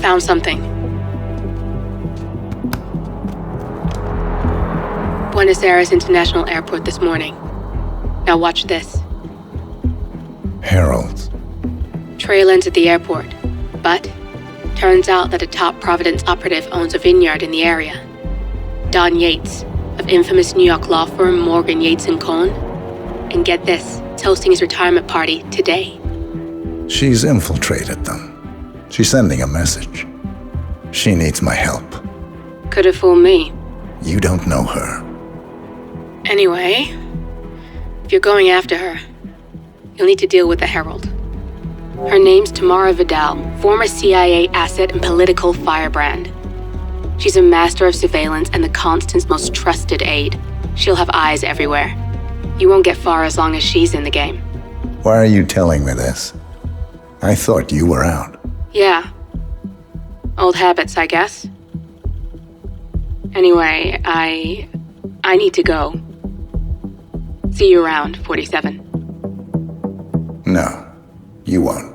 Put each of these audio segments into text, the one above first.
found something. Buenos Aires International Airport this morning. Now watch this. Heralds. Trail ends at the airport, but turns out that a top Providence operative owns a vineyard in the area. Don Yates, of infamous New York law firm Morgan, Yates & Cohn. And get this, it's hosting his retirement party today. She's infiltrated them. She's sending a message. She needs my help. Could have fooled me. You don't know her. Anyway, if you're going after her, you'll need to deal with the Herald. Her name's Tamara Vidal, former CIA asset and political firebrand. She's a master of surveillance and the Constant's most trusted aide. She'll have eyes everywhere. You won't get far as long as she's in the game. Why are you telling me this? I thought you were out. Yeah. Old habits, I guess. Anyway, I need to go. See you around, 47. No, you won't.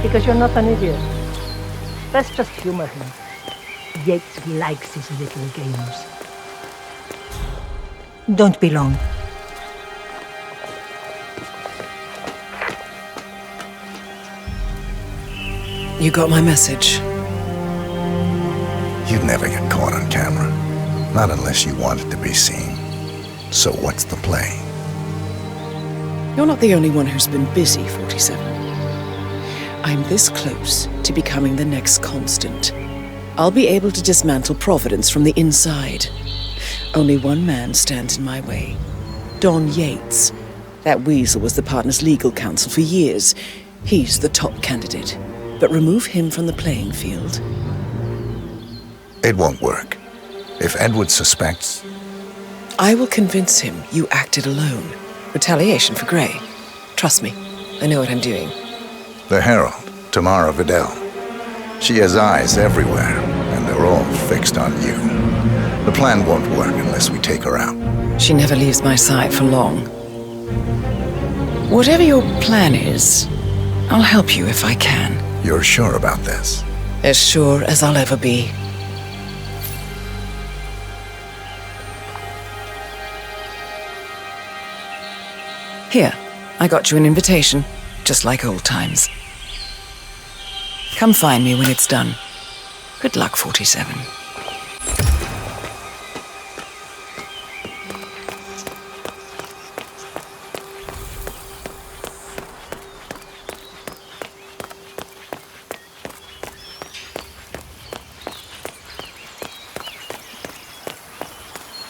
Because you're not an idiot. Let's just humor him. Yates likes his little games. Don't be long. You got my message. You'd never get caught on camera. Not unless you wanted to be seen. So what's the play? You're not the only one who's been busy, 47. I'm this close to becoming the next Constant. I'll be able to dismantle Providence from the inside. Only one man stands in my way. Don Yates. That weasel was the partner's legal counsel for years. He's the top candidate. But remove him from the playing field. It won't work. If Edward suspects... I will convince him you acted alone. Retaliation for Grey. Trust me, I know what I'm doing. The Herald, Tamara Vidal. She has eyes everywhere, and they're all fixed on you. The plan won't work unless we take her out. She never leaves my side for long. Whatever your plan is, I'll help you if I can. You're sure about this? As sure as I'll ever be. Here, I got you an invitation, just like old times. Come find me when it's done. Good luck, 47.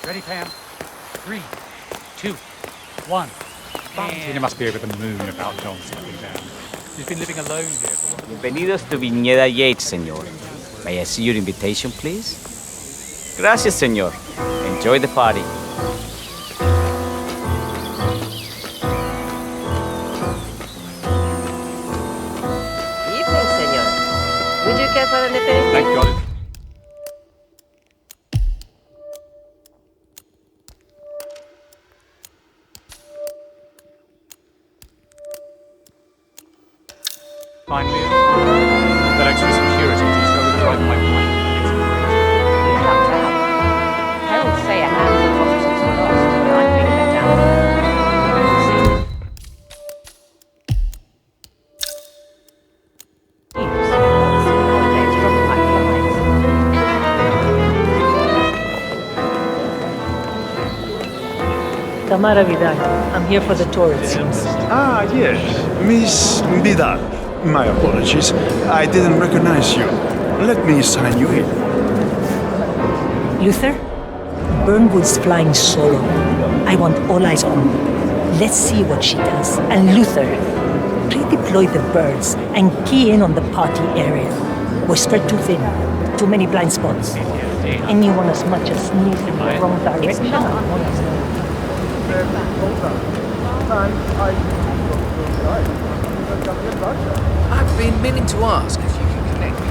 Ready, Pam? 3, 2, 1. Tina must be over the moon about John settling down. He's been living alone here for what? Bienvenidos to Viñeda Yates, señor. May I see your invitation, please? Gracias, señor. Enjoy the party. Evening, señor. Would you care for an aperitif? Thank God. Finally, that extra security detail would drive my point. You lucked out. Heralds say a handful of officers were lost, but I think they're down. Tamara Vidal. I'm here for the tourists. Ah, yes. Miss Vidal. My apologies. I didn't recognize you. Let me sign you in. Luther, Burnwood's flying solo. I want all eyes on her. Let's see what she does. And Luther, redeploy the birds and key in on the party area. We're spread too thin. Too many blind spots. Anyone as much as sneezes in the wrong direction. I've been meaning to ask if you can connect me.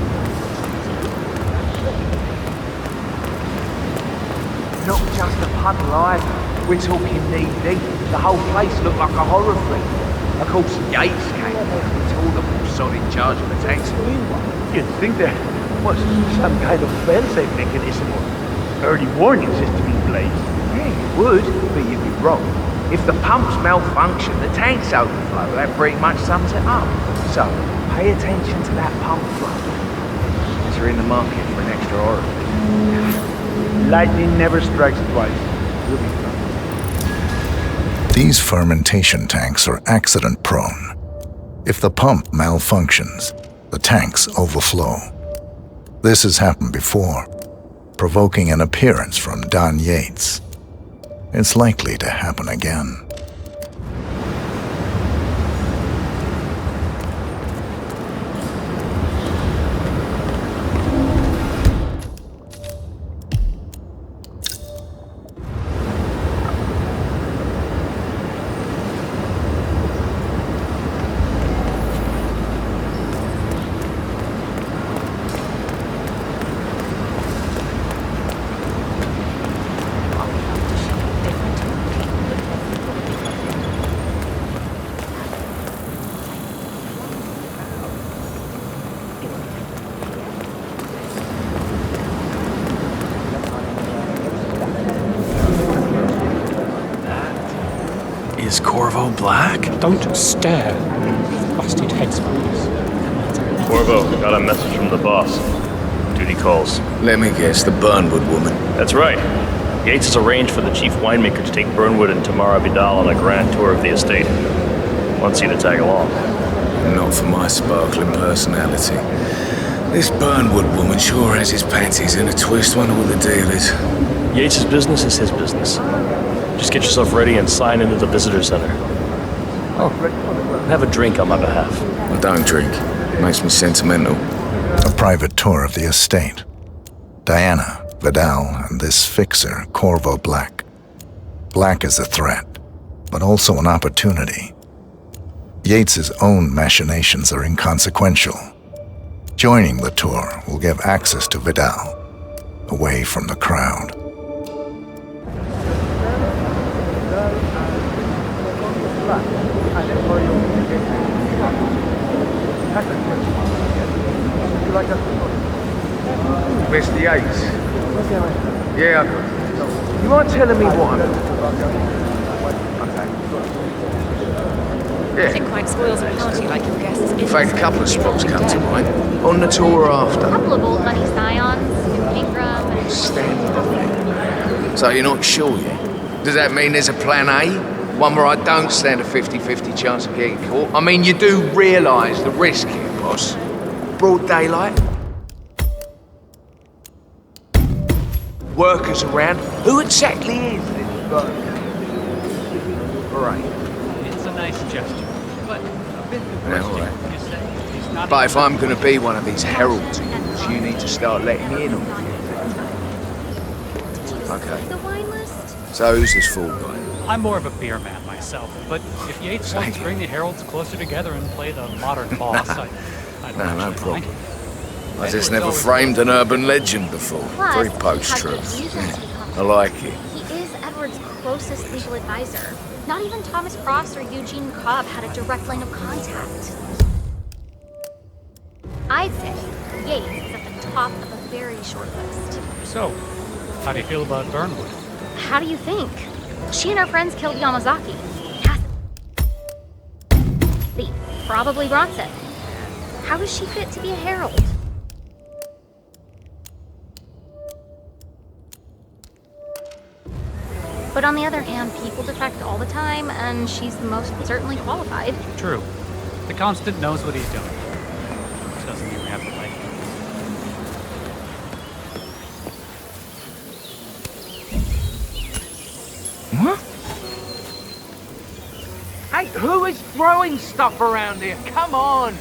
Not just a puddle either. We're talking knee-deep. The whole place looked like a horror film. Of course, Yates came and told them all solid charge of the tanks. You'd think there was some kind of fail-safe mechanism or early warning system in place. Yeah, you would, but you'd be wrong. If the pumps malfunction, the tanks overflow. That pretty much sums it up. So, pay attention to that pump flow. As you're in the market for an extra orifice. Lightning never strikes twice. You'll be fine. These fermentation tanks are accident-prone. If the pump malfunctions, the tanks overflow. This has happened before, provoking an appearance from Don Yates. It's likely to happen again. Is Corvo black? Don't stare. Busted heads focus. Corvo, got a message from the boss. Duty calls. Let me guess, the Burnwood woman. That's right. Yates has arranged for the chief winemaker to take Burnwood and Tamara Vidal on a grand tour of the estate. Wants you to tag along. Not for my sparkling personality. This Burnwood woman sure has his panties in a twist. Wonder what the deal is. Yates' business is his business. Just get yourself ready and sign into the visitor center. Oh, have a drink on my behalf. I don't drink. It makes me sentimental. A private tour of the estate. Diana, Vidal, and this fixer, Corvo Black. Black is a threat, but also an opportunity. Yates's own machinations are inconsequential. Joining the tour will give access to Vidal, away from the crowd. Mr. Yates. Yeah, I got it. You mind telling me what I'm... I think quite spoils a party like your guests. In fact, a couple of spots come to mind. On the tour after. A couple of old money scions, Ingram and... Stand on it. So you're not sure yet? Does that mean there's a plan A? One where I don't stand a 50-50 chance of getting caught? I mean, you do realise the risk here, boss. Broad daylight. Workers around. Who exactly is this bird? Right. It's a nice gesture, but a bit Yeah, all right. you say he's not... But if I'm going to be one of these heralds, you need to start letting me in on it. Okay. The wine list? So who's this fool guy? I'm more of a beer man myself, but if Yates wants to bring the heralds closer together and play the modern boss, I don't No actually problem. mind. I just never framed an urban legend before. Plus, Very he post-truth. has the easements with I like it. He is Edward's closest legal advisor. Not even Thomas Cross or Eugene Cobb had a direct line of contact. I'd say Yates is at the top of a very short list. So, how do you feel about Burnwood? How do you think? She and her friends killed Yamazaki. They probably Bronson. How is she fit to be a herald? But on the other hand, people defect all the time, and she's the most certainly qualified. True. The Constant knows what he's doing. Which doesn't mean we have to like him. Who is throwing stuff around here? Come on!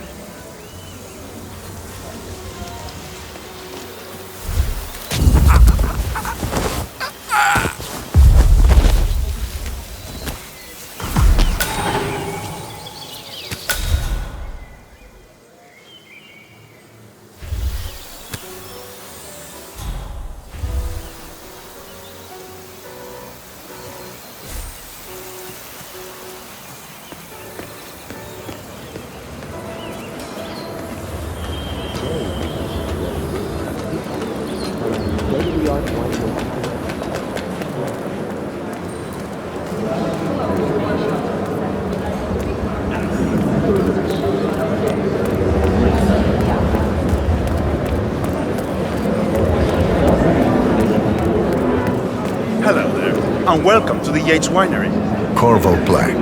Hello there, and welcome to the Yates Winery. Corvo Black.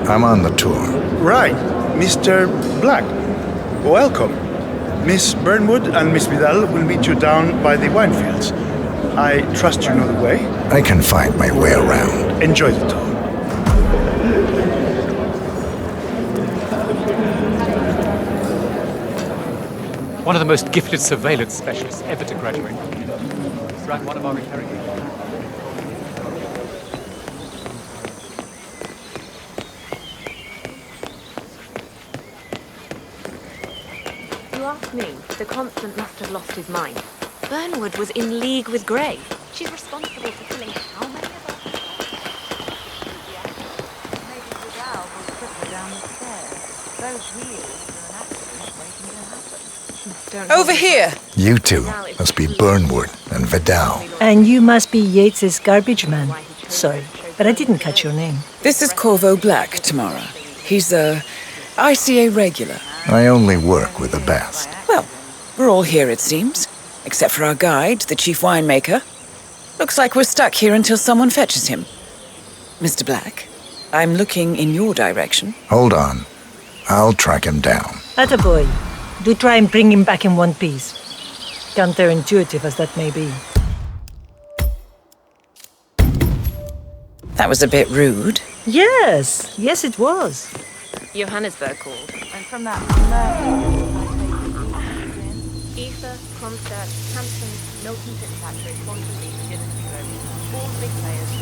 I'm on the tour. Right, Mr. Black. Welcome. Miss Burnwood and Miss Vidal will meet you down by the wine fields. I trust you know the way. I can find my way around. Enjoy the tour. One of the most gifted surveillance specialists ever to graduate. He's ran one of our interrogators. You ask me, the Constant must have lost his mind. Burnwood was in league with Grey. She's responsible for killing how many of us? Maybe Vidal will put her down the stairs. Those wheels are an accident waiting to happen. Don't Over here! You two must be Burnwood and Vidal. And you must be Yates's garbage man. Sorry, but I didn't catch your name. This is Corvo Black, Tamara. He's a ICA regular. I only work with the best. Well, we're all here, it seems. Except for our guide, the chief winemaker. Looks like we're stuck here until someone fetches him. Mr. Black, I'm looking in your direction. Hold on. I'll track him down. Attaboy. Do try and bring him back in one piece. Counterintuitive as that may be. That was a bit rude. Yes, it was. Johannesburg called. And from that murder, Ether, Comstat, Hampton, Milton Fitzpatrick, Quantum Leap, Dynasty Road. All big players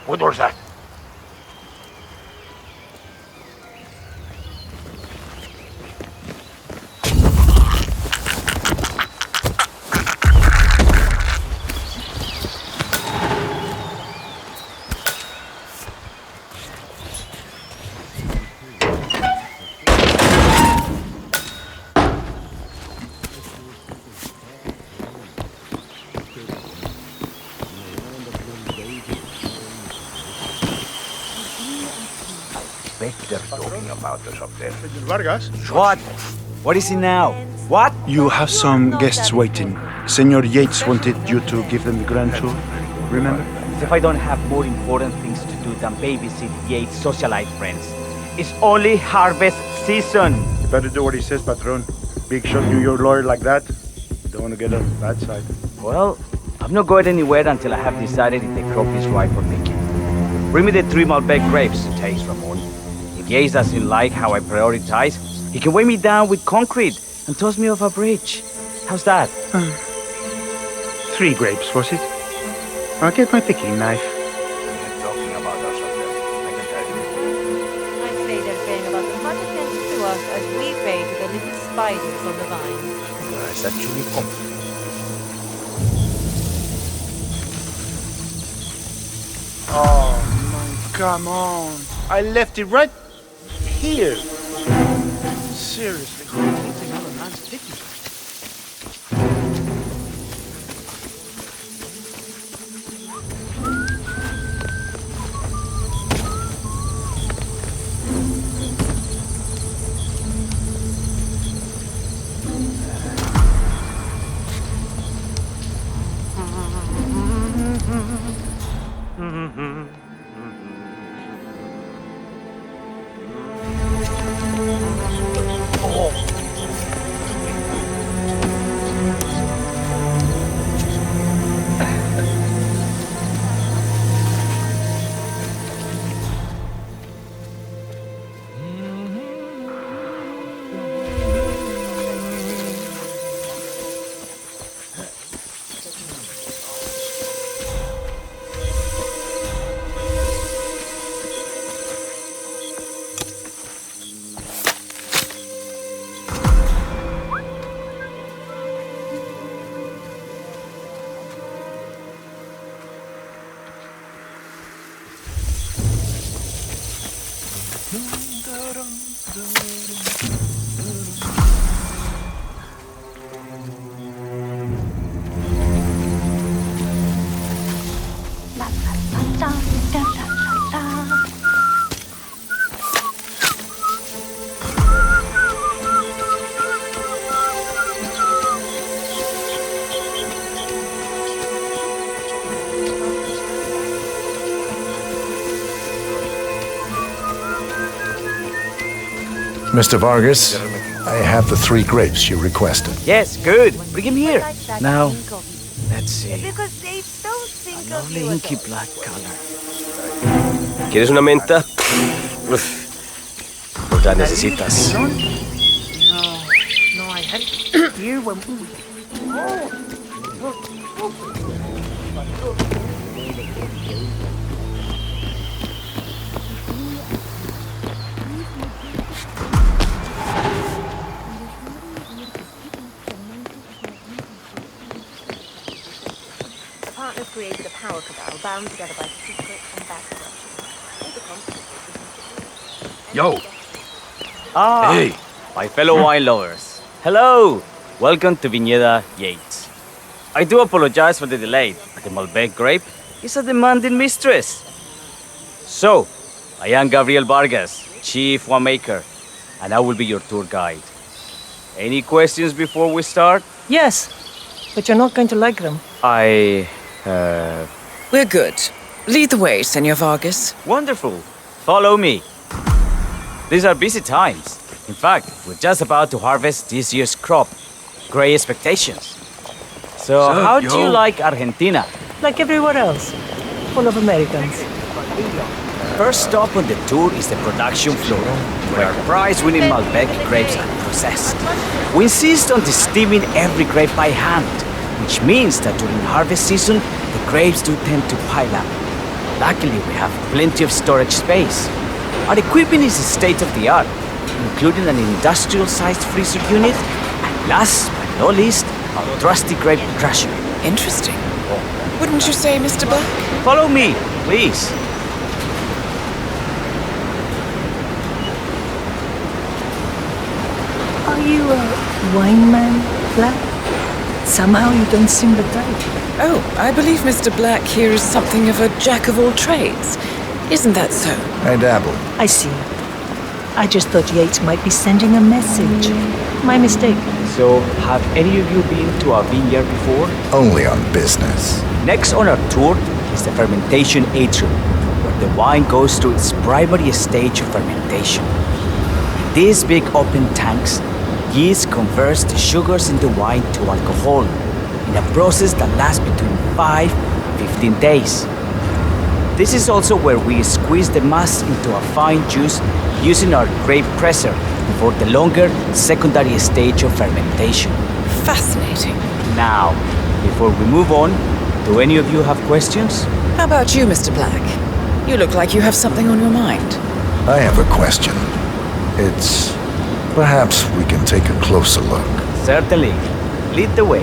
What was that? They're talking about us up there. Vargas? What? What is it now? What? You have some guests waiting. Senor Yates wanted you to give them the grand tour. Remember? As if I don't have more important things to do than babysit Yates' socialite friends. It's only harvest season. You better do what he says, Patron. Big shot New York lawyer like that. Don't want to get on the bad side. Well, I'm not going anywhere until I have decided if the crop is ripe for picking. Bring me the 3 Malbec grapes to taste, Ramon. If Yates doesn't like how I prioritize, he can weigh me down with concrete and toss me off a bridge. How's that? 3 grapes, was it? I'll get my picking knife. They're talking about us up there. I can tell you. I say they're paying about as much attention to us as we pay to the little spiders on the vine. It's actually comforting. Oh, man, come on. I left it right here. Seriously, who takes another man's picking? Mr. Vargas, I have the 3 grapes you requested. Yes, good. Bring him here. Now, let's see. Because they don't think of Lovely you as inky black color. ¿Quieres una menta? Uf, pues la necesitas. No, I hadn't. You were. partners created a power cabal bound together by secret and background. Yo! Ah! Hey! My fellow wine lovers. Hello! Welcome to Viñeda Yates. I do apologize for the delay, but the Malbec grape is a demanding mistress. So, I am Gabriel Vargas, Chief Winemaker, and I will be your tour guide. Any questions before we start? Yes, but you're not going to like them. We're good. Lead the way, Senor Vargas. Wonderful. Follow me. These are busy times. In fact, we're just about to harvest this year's crop. Great expectations. So how do you like Argentina? Like everywhere else. Full of Americans. First stop on the tour is the production floor, where our prize-winning Malbec grapes are processed. We insist on steaming every grape by hand, which means that during harvest season, the grapes do tend to pile up. Luckily, we have plenty of storage space. Our equipment is state-of-the-art, including an industrial-sized freezer unit, and last but not least, our trusty grape crusher. Interesting. Wouldn't you say, Mr. Black? Follow me, please. Are you a wine man, Black? Somehow you don't seem the type. Oh, I believe Mr. Black here is something of a jack-of-all-trades. Isn't that so? I dabble. I see. I just thought Yates might be sending a message. My mistake. So, have any of you been to a vineyard before? Only on business. Next on our tour is the fermentation atrium, where the wine goes through its primary stage of fermentation. In these big open tanks, yeast converts the sugars in the wine to alcohol in a process that lasts between 5 and 15 days. This is also where we squeeze the mass into a fine juice using our grape presser for the longer secondary stage of fermentation. Fascinating. Now, before we move on, do any of you have questions? How about you, Mr. Black? You look like you have something on your mind. I have a question. It's... perhaps we can take a closer look. Certainly. Lead the way.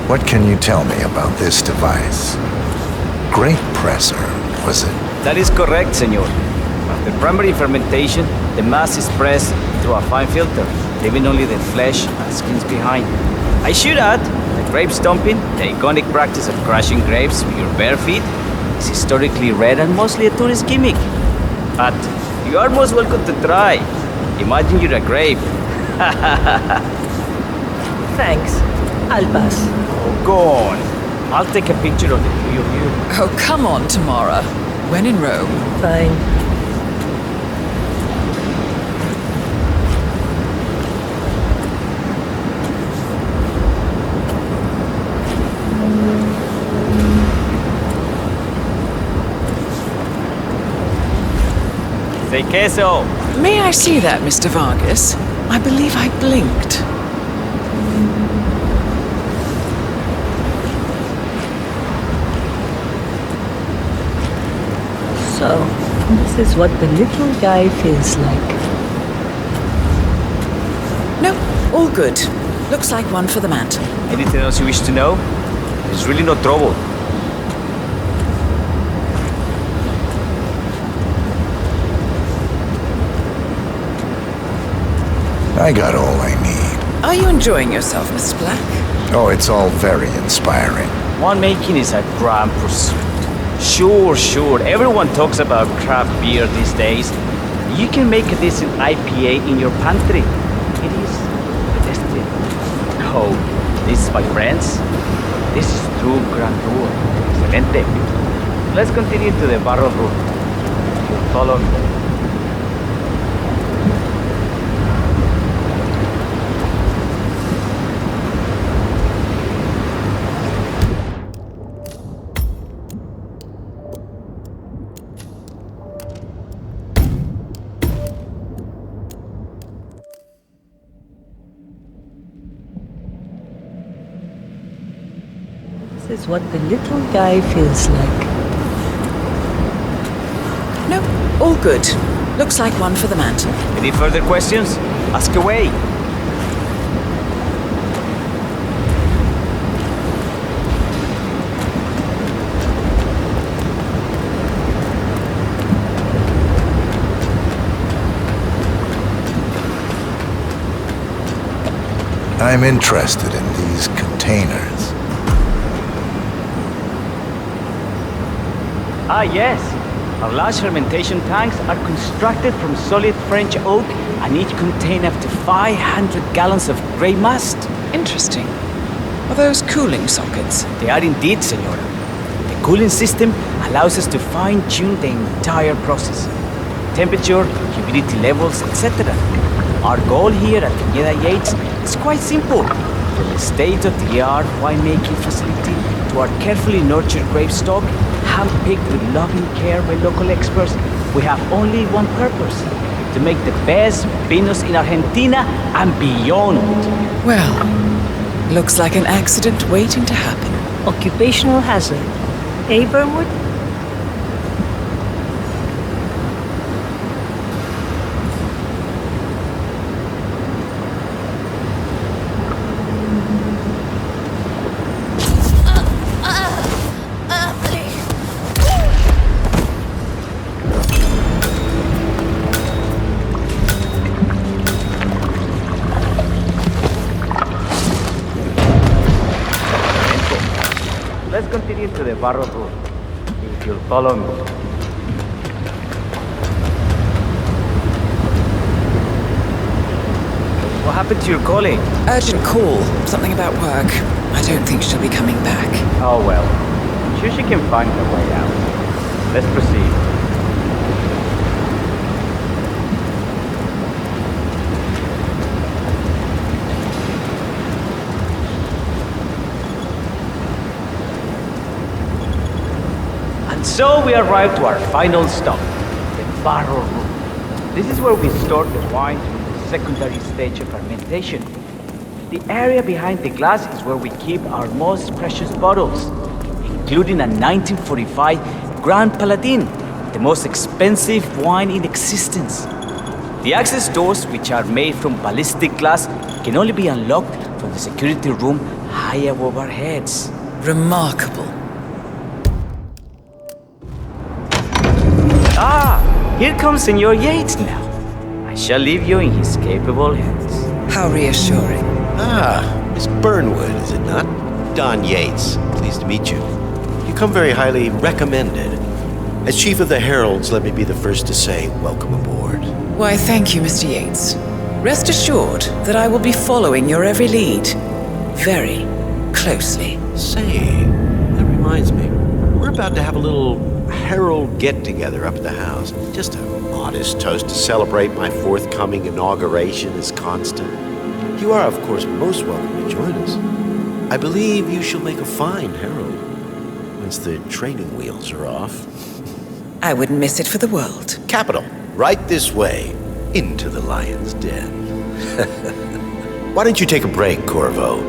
What can you tell me about this device? Grape presser, was it? That is correct, senor. After primary fermentation, the mass is pressed through a fine filter, leaving only the flesh and skins behind. I should add, the grape stomping, the iconic practice of crushing grapes with your bare feet, is historically rare and mostly a tourist gimmick. But you are most welcome to try. Imagine you're a grape. Thanks. I'll pass. Oh, go on. I'll take a picture of the three of you. Oh, come on, Tamara. When in Rome. Fine. Say queso. May I see that, Mr. Vargas? I believe I blinked. So, this is what the little guy feels like. No, all good. Looks like one for the mantle. Anything else you wish to know? There's really no trouble. I got all I need. Are you enjoying yourself, Mr. Black? Oh, it's all very inspiring. Winemaking is a grand pursuit. Sure. Everyone talks about craft beer these days. You can make a decent IPA in your pantry. It is pedestrian. Oh, this, my friends, this is true grandeur. Excelente. Let's continue to the barrel room. You follow me. This is what the little guy feels like. No, all good. Looks like one for the mantle. Any further questions? Ask away. I'm interested in these containers. Ah, yes. Our large fermentation tanks are constructed from solid French oak and each contain up to 500 gallons of grey must. Interesting. Are those cooling sockets? They are indeed, Senora. The cooling system allows us to fine-tune the entire process. Temperature, humidity levels, etc. Our goal here at Viñeda Yates is quite simple. From the state-of-the-art winemaking facility to our carefully nurtured grape stock, hand-picked with loving care by local experts, we have only one purpose: to make the best vinos in Argentina and beyond. Well, looks like an accident waiting to happen. Occupational hazard. Eh, Burnwood? Let's continue to the barrel room, if you'll follow me. What happened to your colleague? Urgent call. Something about work. I don't think she'll be coming back. Oh well. I'm sure she can find her way out. Let's proceed. And so we arrive to our final stop, the barrel room. This is where we store the wine during the secondary stage of fermentation. The area behind the glass is where we keep our most precious bottles, including a 1945 Grand Paladin, the most expensive wine in existence. The access doors, which are made from ballistic glass, can only be unlocked from the security room high above our heads. Remarkable. Ah, here comes Senor Yates now. I shall leave you in his capable hands. How reassuring. Ah, Miss Burnwood, is it not? Don Yates, pleased to meet you. You come very highly recommended. As Chief of the Heralds, let me be the first to say welcome aboard. Why, thank you, Mr. Yates. Rest assured that I will be following your every lead. Very closely. Say, that reminds me. We're about to have a little Herald get-together up at the house. Just a modest toast to celebrate my forthcoming inauguration as Constant. You are, of course, most welcome to join us. I believe you shall make a fine Herald, once the training wheels are off. I wouldn't miss it for the world. Capital. Right this way, into the lion's den. Why don't you take a break, Corvo?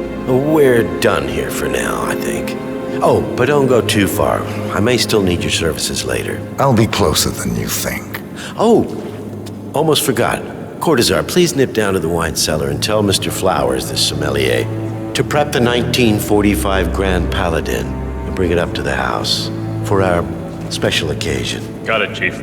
We're done here for now, I think. Oh, but don't go too far. I may still need your services later. I'll be closer than you think. Oh, almost forgot. Cortazar, please nip down to the wine cellar and tell Mr. Flowers, the sommelier, to prep the 1945 Grand Paladin and bring it up to the house for our special occasion. Got it, Chief.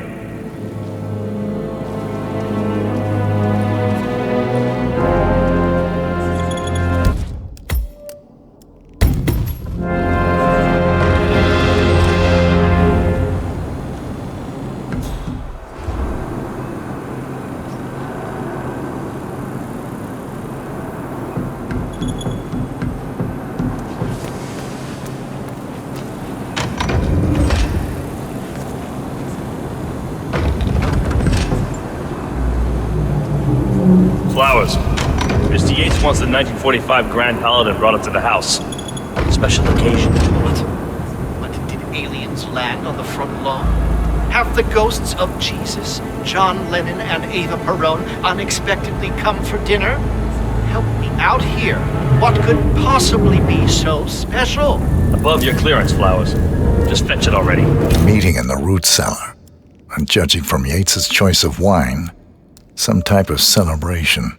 Mr. Yates wants the 1945 Grand Paladin brought up to the house. Special occasion. What? Did aliens land on the front lawn? Have the ghosts of Jesus, John Lennon, and Eva Peron unexpectedly come for dinner? Help me out here. What could possibly be so special? Above your clearance, Flowers. Just fetch it already. Meeting in the root cellar, and judging from Yates's choice of wine, some type of celebration.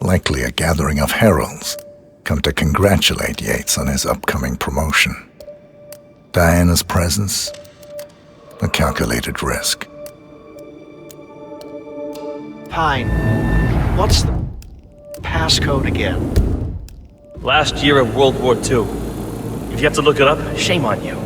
Likely a gathering of heralds come to congratulate Yates on his upcoming promotion. Diana's presence, a calculated risk. Pine, what's the passcode again? Last year of World War II. If you have to look it up, shame on you.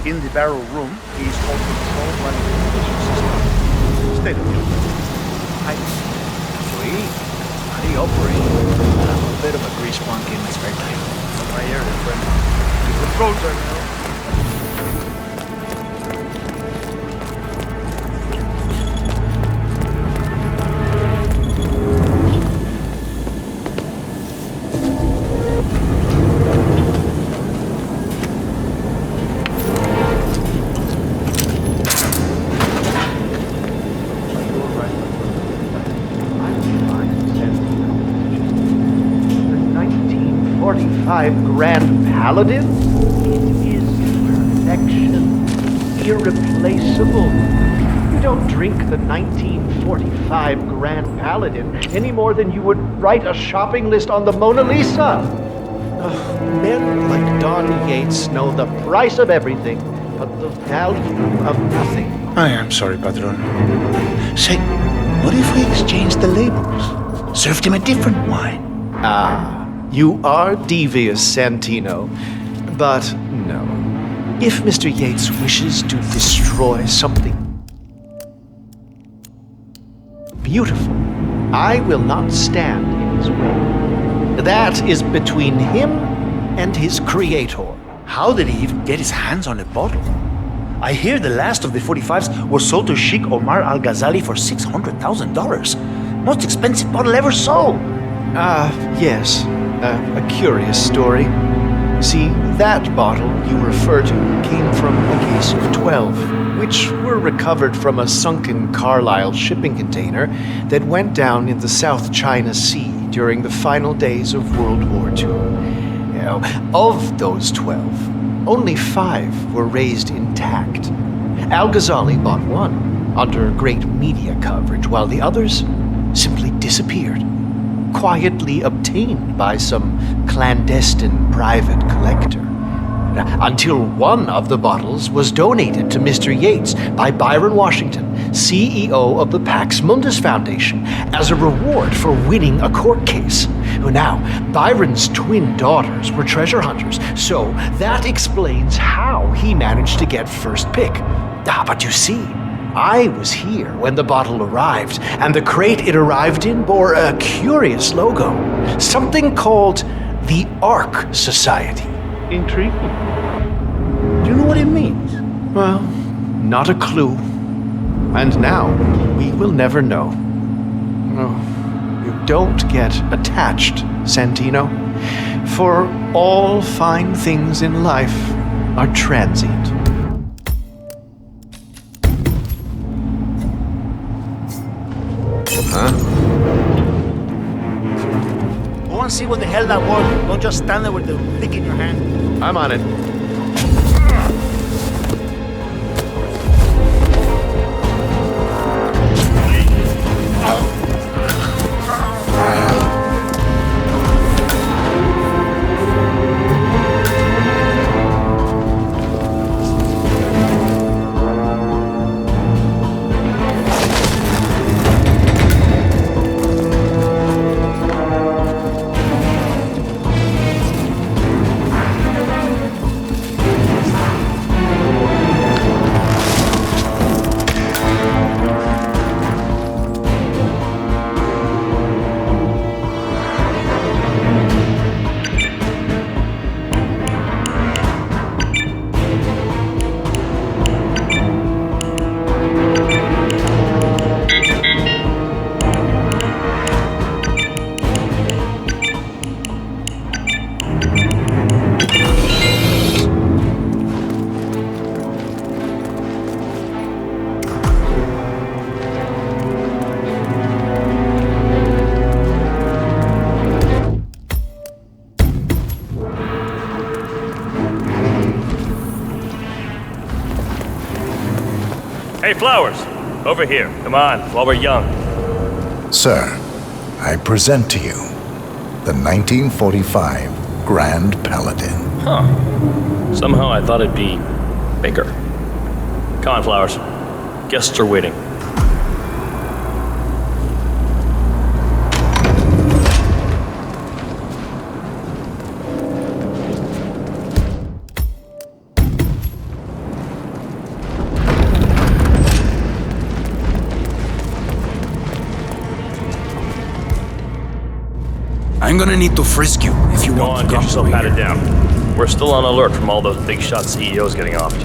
In the barrel room is all controlled by the ventilation system. Stay there. Sweet. How do you operate? I'm a bit of a grease punk in my spare time. My area, friend. The controls are now. Grand Paladin? It is perfection, irreplaceable. You don't drink the 1945 Grand Paladin any more than you would write a shopping list on the Mona Lisa. Men like Don Yates know the price of everything, but the value of nothing. I am sorry, Patron. Say, what if we exchange the labels? Served him a different wine. Ah. You are devious, Santino. But no. If Mr. Yates wishes to destroy something beautiful, I will not stand in his way. That is between him and his creator. How did he even get his hands on a bottle? I hear the last of the 45s was sold to Sheikh Omar Al-Ghazali for $600,000. Most expensive bottle ever sold. Yes. A curious story. See, that bottle you refer to came from a case of 12, which were recovered from a sunken Carlisle shipping container that went down in the South China Sea during the final days of World War II. Of those 12, only 5 were raised intact. Al-Ghazali bought one under great media coverage, while the others simply disappeared. Quietly obtained by some clandestine private collector. Until one of the bottles was donated to Mr. Yates by Byron Washington, CEO of the Pax Mundus Foundation, as a reward for winning a court case. Now, Byron's twin daughters were treasure hunters, so that explains how he managed to get first pick. But you see, I was here when the bottle arrived, and the crate it arrived in bore a curious logo. Something called the Ark Society. Intriguing. Do you know what it means? Well, not a clue. And now, we will never know. No, you don't get attached, Santino. For all fine things in life are transient. Huh? Go and see what the hell that was. Don't just stand there with the pick in your hand. I'm on it. Hey, Flowers! Over here. Come on, while we're young. Sir, I present to you the 1945 Grand Paladin. Huh. Somehow I thought it'd be bigger. Come on, Flowers. Guests are waiting. I'm gonna need to frisk you if you want to get come yourself over patted here. down. We're still on alert from all those big shot CEOs getting offed.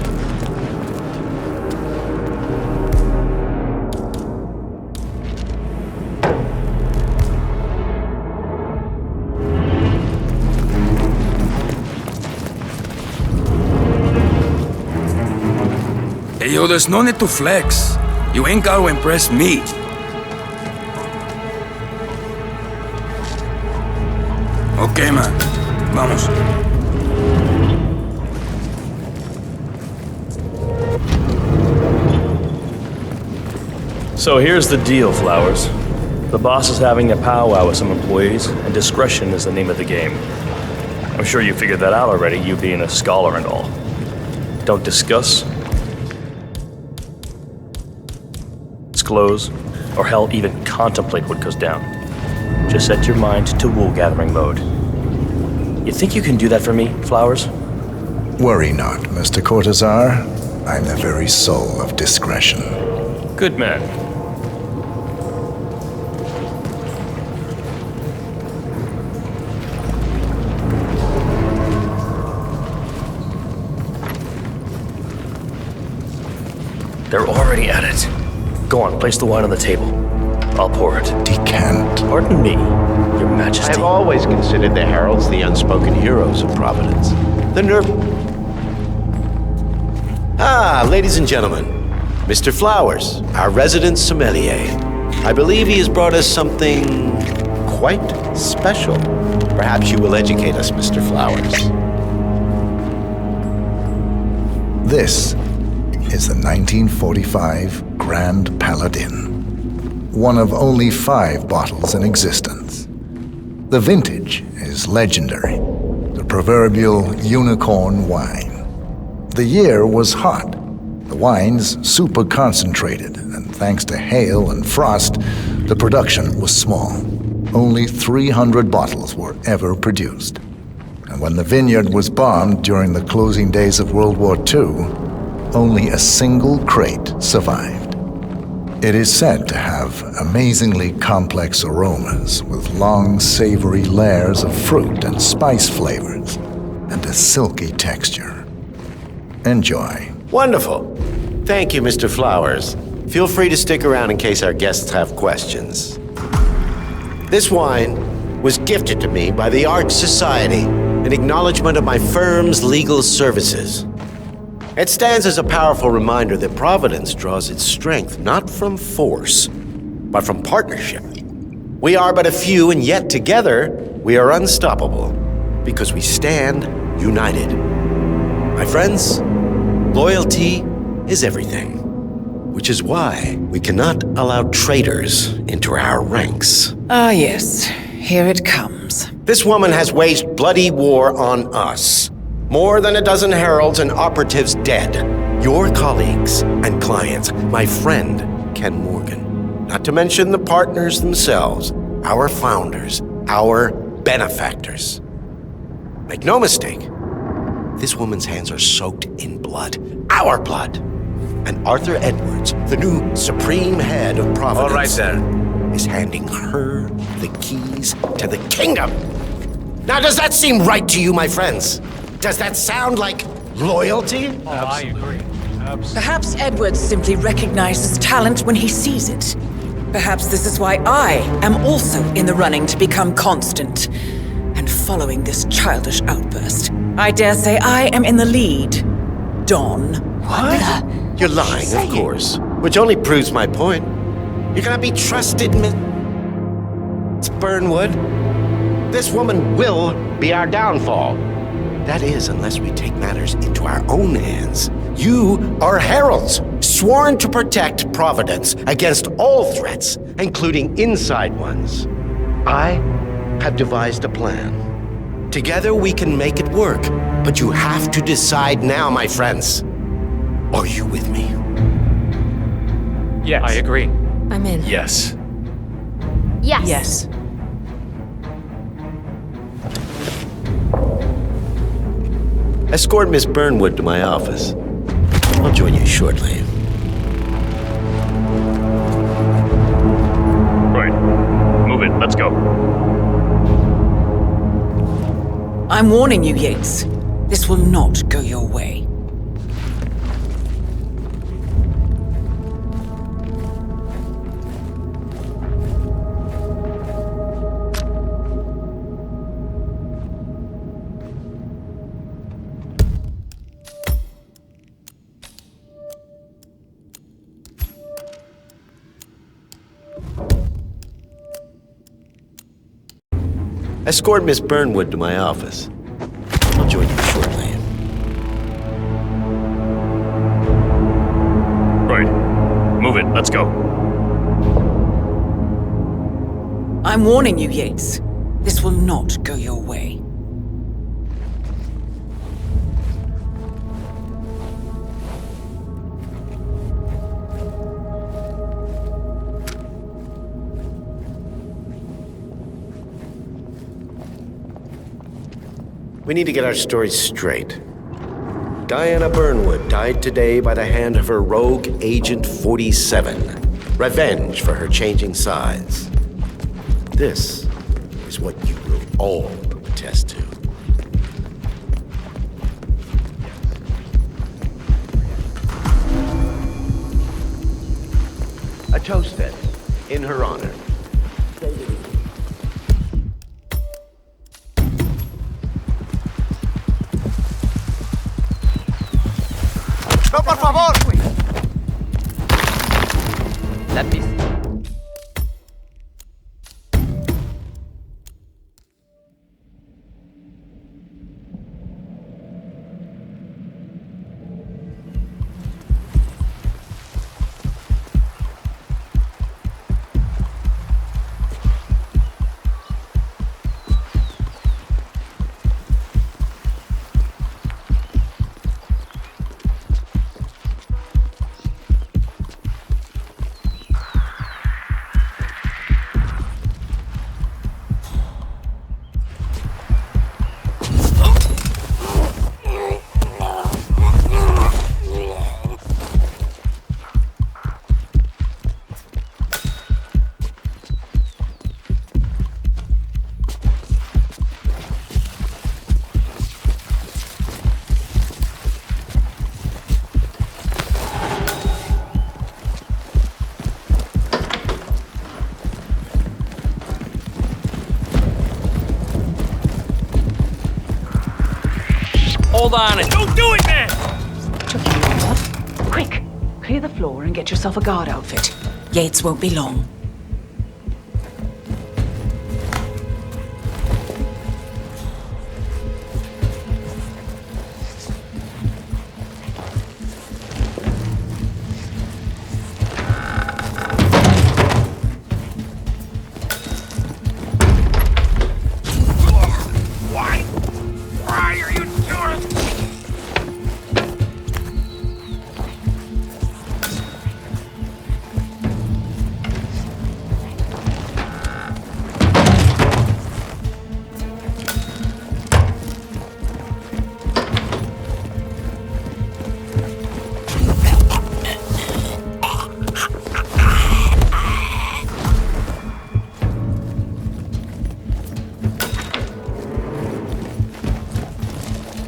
Hey yo, there's no need to flex. You ain't gotta impress me. Okay, man. Vamos. So here's the deal, Flowers. The boss is having a powwow with some employees, and discretion is the name of the game. I'm sure you figured that out already, you being a scholar and all. Don't discuss, disclose, or hell, even contemplate what goes down. Just set your mind to wool-gathering mode. You think you can do that for me, Flowers? Worry not, Mr. Cortazar. I'm the very soul of discretion. Good man. They're already at it. Go on, place the wine on the table. I'll pour it. Decant. Pardon me, Your Majesty. I've always considered the heralds the unspoken heroes of Providence. The nerve... Ah, ladies and gentlemen, Mr. Flowers, our resident sommelier. I believe he has brought us something quite special. Perhaps you will educate us, Mr. Flowers. This is the 1945 Grand Paladin. One of only 5 bottles in existence. The vintage is legendary, the proverbial unicorn wine. The year was hot, the wine's super concentrated, and thanks to hail and frost, the production was small. only 300 bottles were ever produced. And when the vineyard was bombed during the closing days of World War II, only a single crate survived. It is said to have amazingly complex aromas with long, savory layers of fruit and spice flavors, and a silky texture. Enjoy. Wonderful. Thank you, Mr. Flowers. Feel free to stick around in case our guests have questions. This wine was gifted to me by the Arch Society in acknowledgement of my firm's legal services. It stands as a powerful reminder that Providence draws its strength not from force, but from partnership. We are but a few, and yet together we are unstoppable because we stand united. My friends, loyalty is everything, which is why we cannot allow traitors into our ranks. Ah, yes. Here it comes. This woman has waged bloody war on us. More than a dozen heralds and operatives dead. Your colleagues and clients, my friend Ken Morgan. Not to mention the partners themselves, our founders, our benefactors. Make no mistake, this woman's hands are soaked in blood. Our blood. And Arthur Edwards, the new supreme head of Providence, All right, then. is handing her the keys to the kingdom. Now, does that seem right to you, my friends? Does that sound like loyalty? Oh, I agree. Absolutely. Perhaps Edwards simply recognizes talent when he sees it. Perhaps this is why I am also in the running to become constant. And following this childish outburst, I dare say I am in the lead. Dawn. What? You're lying, of course. Which only proves my point. You're gonna be trusted, Miss Burnwood. This woman will be our downfall. That is, unless we take matters into our own hands. You are heralds, sworn to protect Providence against all threats, including inside ones. I have devised a plan. Together we can make it work, but you have to decide now, my friends. Are you with me? Yes. I agree. I'm in. Yes. Yes. Yes. Escort Miss Burnwood to my office. I'll join you shortly. Right. Move it. Let's go. I'm warning you, Yates. This will not go your way. Escort Miss Burnwood to my office. I'll join you shortly. Right. Move it. Let's go. I'm warning you, Yates. This will not go your way. We need to get our stories straight. Diana Burnwood died today by the hand of her rogue Agent 47. Revenge for her changing sides. This is what you will all attest to. A toast then, in her honor. ¡No, por favor! Lápiz. Hold on it. Don't do it, man! Chucky, you know what? Quick, clear the floor and get yourself a guard outfit. Yates won't be long. Why are you doing?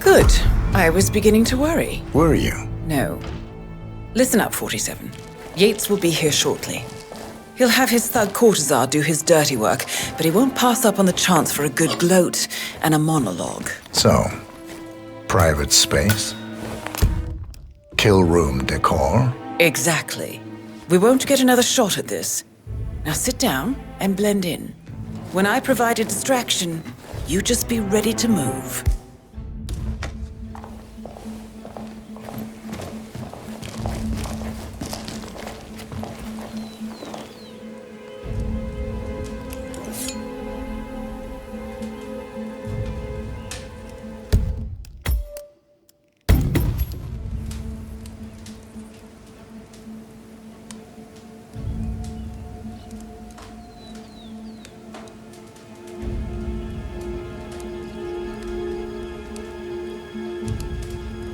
Good. I was beginning to worry. Were you? No. Listen up, 47. Yates will be here shortly. He'll have his thug Cortazar do his dirty work, but he won't pass up on the chance for a good gloat and a monologue. So, private space? Kill room decor? Exactly. We won't get another shot at this. Now sit down and blend in. When I provide a distraction, you just be ready to move.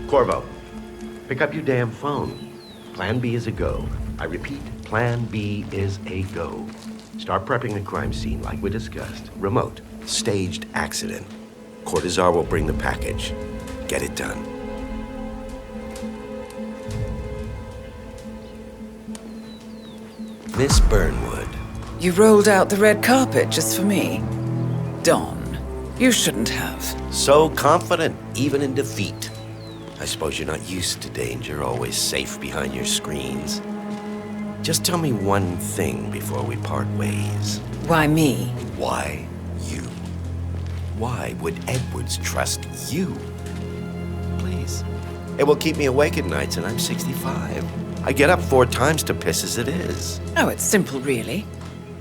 Corvo, pick up your damn phone. Plan B is a go. I repeat, Plan B is a go. Start prepping the crime scene like we discussed. Remote, staged accident. Cortazar will bring the package. Get it done. Miss Burnwood. You rolled out the red carpet just for me. Don, you shouldn't have. So confident, even in defeat. I suppose you're not used to danger, always safe behind your screens. Just tell me one thing before we part ways. Why me? Why you? Why would Edwards trust you? Please. It will keep me awake at nights, and I'm 65. I get up 4 times to piss as it is. Oh, it's simple, really.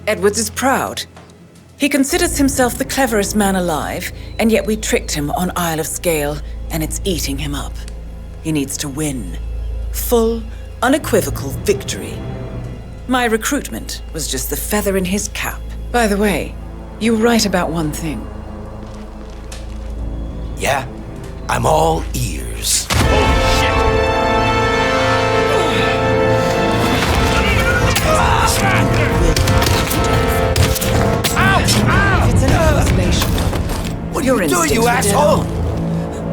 Edwards is proud. He considers himself the cleverest man alive, and yet we tricked him on Isle of Scale, and it's eating him up. He needs to win. Full, unequivocal victory. My recruitment was just the feather in his cap. By the way, you were right about one thing. Yeah? I'm all ears. If it's an hallucination, what are you doing, you asshole?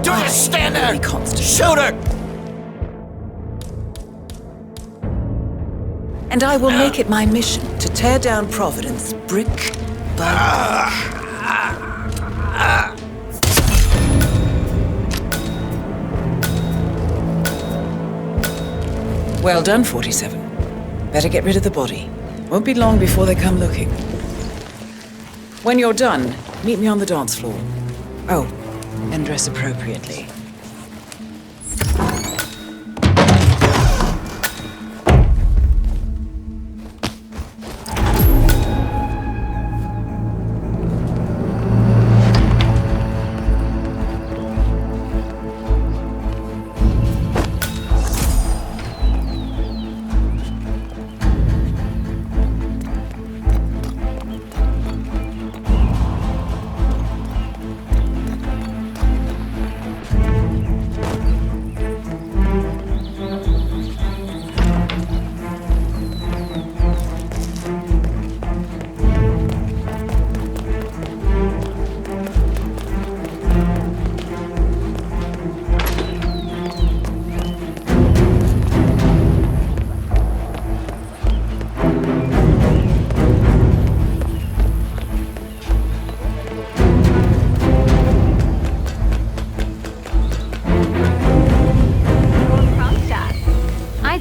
Don't just stand there! Shoot her! And I will make it my mission to tear down Providence brick by brick. Well done, 47. Better get rid of the body. Won't be long before they come looking. When you're done, meet me on the dance floor. Oh, and dress appropriately.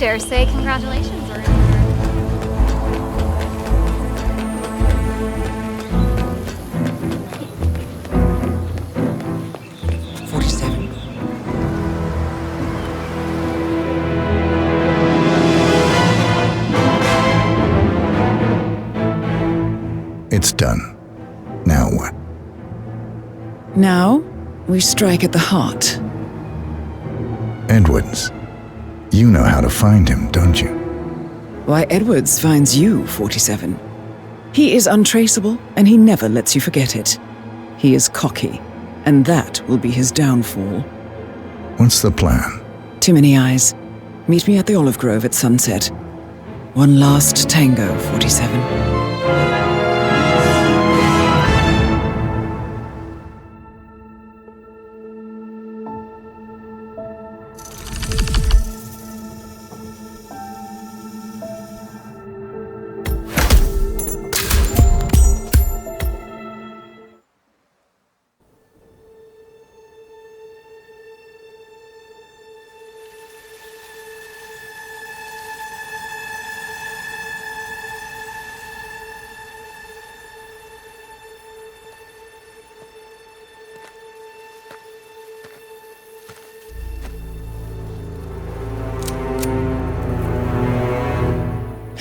dare say congratulations are in order. It's done. Now what? Now, we strike at the heart. Edwards. You know how to find him, don't you? Why, Edwards finds you, 47. He is untraceable, and he never lets you forget it. He is cocky, and that will be his downfall. What's the plan? Too many eyes. Meet me at the olive grove at sunset. One last tango, 47.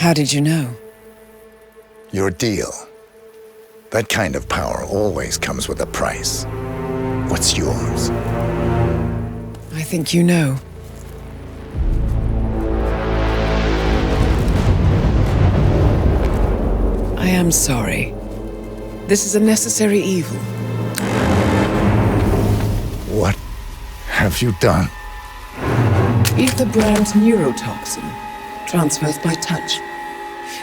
How did you know? Your deal. That kind of power always comes with a price. What's yours? I think you know. I am sorry. This is a necessary evil. What have you done? Ether brand neurotoxin transfers by touch.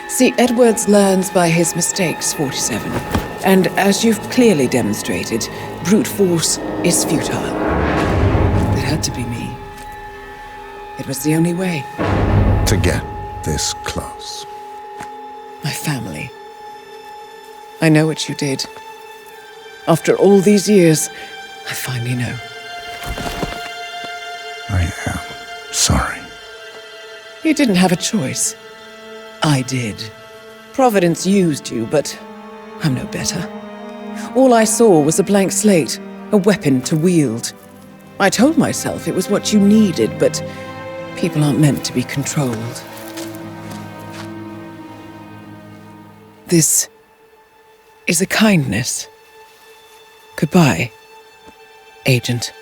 See, Edwards learns by his mistakes, 47. And as you've clearly demonstrated, brute force is futile. It had to be me. It was the only way. To get this close. My family. I know what you did. After all these years, I finally know. I am sorry. You didn't have a choice. I did. Providence used you, but I'm no better. All I saw was a blank slate, a weapon to wield. I told myself it was what you needed, but people aren't meant to be controlled. This is a kindness. Goodbye, Agent.